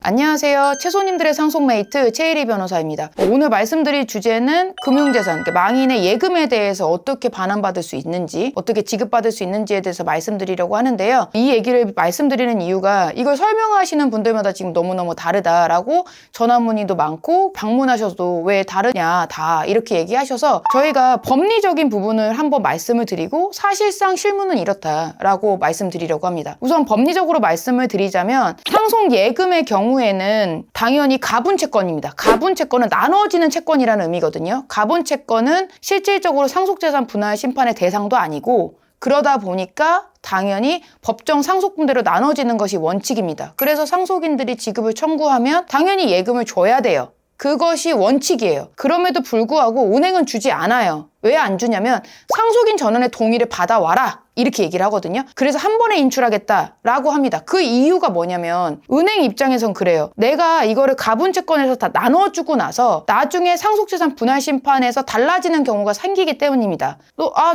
안녕하세요. 채소님들의 상속메이트 최일희 변호사입니다. 오늘 말씀드릴 주제는 금융재산, 망인의 예금에 대해서 어떻게 반환받을 수 있는지, 어떻게 지급받을 수 있는지에 대해서 말씀드리려고 하는데요. 이 얘기를 말씀드리는 이유가 이걸 설명하시는 분들마다 지금 너무너무 다르다라고 전화 문의도 많고 방문하셔도 왜 다르냐 다 이렇게 얘기하셔서 저희가 법리적인 부분을 한번 말씀을 드리고 사실상 실무는 이렇다라고 말씀드리려고 합니다. 우선 법리적으로 말씀을 드리자면 상속예금의 경우에는 당연히 가분채권입니다. 가분채권은 나눠지는 채권이라는 의미거든요. 가분채권은 실질적으로 상속재산 분할 심판의 대상도 아니고 그러다 보니까 당연히 법정 상속분대로 나눠지는 것이 원칙입니다. 그래서 상속인들이 지급을 청구하면 당연히 예금을 줘야 돼요. 그것이 원칙이에요. 그럼에도 불구하고 은행은 주지 않아요. 왜 안 주냐면 상속인 전원의 동의를 받아와라 이렇게 얘기를 하거든요. 그래서 한 번에 인출하겠다라고 합니다. 그 이유가 뭐냐면 은행 입장에선 그래요. 내가 이거를 가분채권에서 다 나눠주고 나서 나중에 상속재산 분할 심판에서 달라지는 경우가 생기기 때문입니다.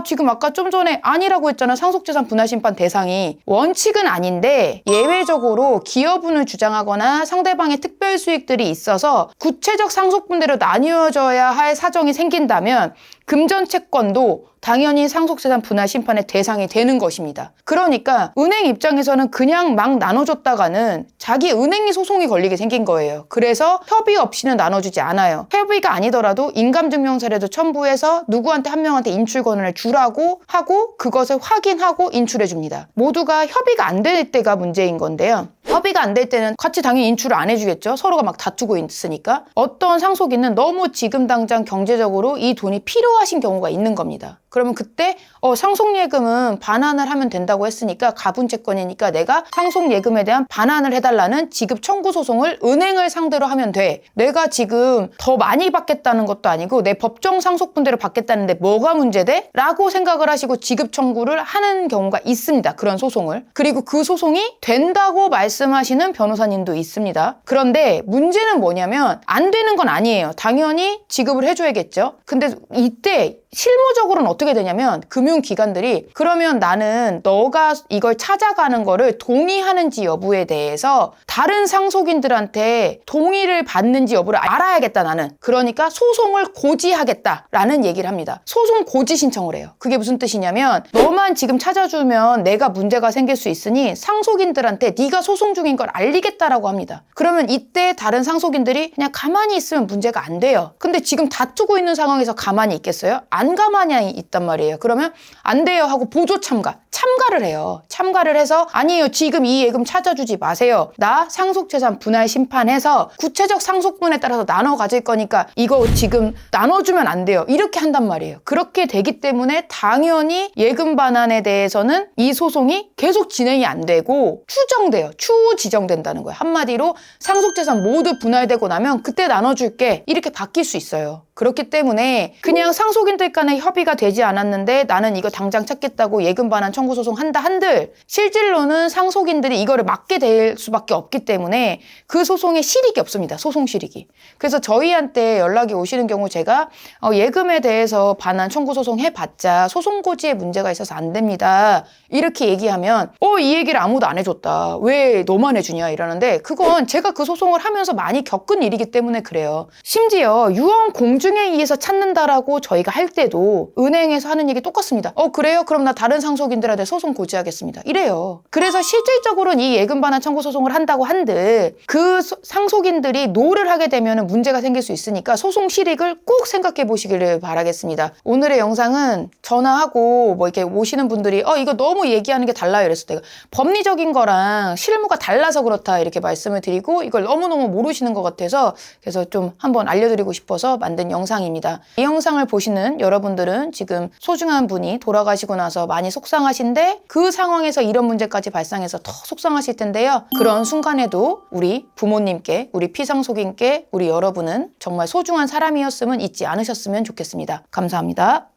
지금 아까 좀 전에 아니라고 했잖아. 상속재산 분할 심판 대상이. 원칙은 아닌데 예외적으로 기여분을 주장하거나 상대방의 특별 수익들이 있어서 구체적 상속분대로 나뉘어져야 할 사정이 생긴다면 금전 채권도 당연히 상속재산 분할 심판의 대상이 되는 것입니다. 그러니까 은행 입장에서는 그냥 막 나눠줬다가는 자기 은행이 소송이 걸리게 생긴 거예요. 그래서 협의 없이는 나눠주지 않아요. 협의가 아니더라도 인감증명서라도 첨부해서 누구한테 한 명한테 인출 권한을 주라고 하고 그것을 확인하고 인출해 줍니다. 모두가 협의가 안 될 때가 문제인 건데요. 협의가 안 될 때는 같이 당연히 인출을 안 해주겠죠. 서로가 막 다투고 있으니까. 어떤 상속인은 너무 지금 당장 경제적으로 이 돈이 필요하신 경우가 있는 겁니다. 그러면 그때 상속예금은 반환을 하면 된다고 했으니까 가분채권이니까 내가 상속예금에 대한 반환을 해달라는 지급 청구 소송을 은행을 상대로 하면 돼. 내가 지금 더 많이 받겠다는 것도 아니고 내 법정 상속분대로 받겠다는데 뭐가 문제돼? 라고 생각을 하시고 지급 청구를 하는 경우가 있습니다. 그런 소송을. 그리고 그 소송이 된다고 말씀하시는 변호사님도 있습니다. 그런데 문제는 뭐냐면 안 되는 건 아니에요. 당연히 지급을 해줘야겠죠. 근데 이때 실무적으로는 어떻게 되냐면 금융기관들이 그러면 나는 너가 이걸 찾아가는 거를 동의하는지 여부에 대해서 다른 상속인들한테 동의를 받는지 여부를 알아야겠다 나는. 그러니까 소송을 고지하겠다라는 얘기를 합니다. 소송 고지 신청을 해요. 그게 무슨 뜻이냐면 너만 지금 찾아주면 내가 문제가 생길 수 있으니 상속인들한테 네가 소송 중인 걸 알리겠다라고 합니다. 그러면 이때 다른 상속인들이 그냥 가만히 있으면 문제가 안 돼요. 근데 지금 다투고 있는 상황에서 가만히 있겠어요? 안 가만히 있단 말이에요. 그러면 안 돼요 하고 보조 참가를 해요. 참가를 해서 아니에요. 지금 이 예금 찾아주지 마세요. 나 상속재산 분할 심판해서 구체적 상속분에 따라서 나눠 가질 거니까 이거 지금 나눠주면 안 돼요. 이렇게 한단 말이에요. 그렇게 되기 때문에 당연히 예금 반환에 대해서는 이 소송이 계속 진행이 안 되고 추정돼요. 추후 지정된다는 거예요. 한마디로 상속재산 모두 분할되고 나면 그때 나눠줄게. 이렇게 바뀔 수 있어요. 그렇기 때문에 그냥 상속인들 간에 협의가 되지 않았는데 나는 이거 당장 찾겠다고 예금 반환 청구 소송 한다 한들 실질로는 상속인들이 이거를 맡게 될 수밖에 없기 때문에 그 소송에 실익이 없습니다. 소송 실익이. 그래서 저희한테 연락이 오시는 경우 제가 예금에 대해서 반환 청구 소송 해봤자 소송 고지에 문제가 있어서 안 됩니다. 이렇게 얘기하면 이 얘기를 아무도 안 해줬다. 왜 너만 해주냐 이러는데 그건 제가 그 소송을 하면서 많이 겪은 일이기 때문에 그래요. 심지어 유언 공증에 의해서 찾는다라고 저희가 할 때도 은행에서 하는 얘기 똑같습니다. 그래요? 그럼 나 다른 상속인들한테 소송 고지하겠습니다. 이래요. 그래서 실질적으로는 이 예금 반환 청구 소송을 한다고 한들 그 상속인들이 노를 하게 되면 문제가 생길 수 있으니까 소송 실익을 꼭 생각해 보시기를 바라겠습니다. 오늘의 영상은 전화하고 이렇게 오시는 분들이 이거 너무 얘기하는 게 달라요. 이랬을 때 법리적인 거랑 실무가 달라서 그렇다 이렇게 말씀을 드리고 이걸 너무너무 모르시는 것 같아서 그래서 좀 한번 알려드리고 싶어서 만든 영상입니다. 이 영상을 보시는 여러분들은 지금 소중한 분이 돌아가시고 나서 많이 속상하신데 그 상황에서 이런 문제까지 발생해서 더 속상하실 텐데요. 그런 순간에도 우리 부모님께, 우리 피상속인께 우리 여러분은 정말 소중한 사람이었음은 잊지 않으셨으면 좋겠습니다. 감사합니다.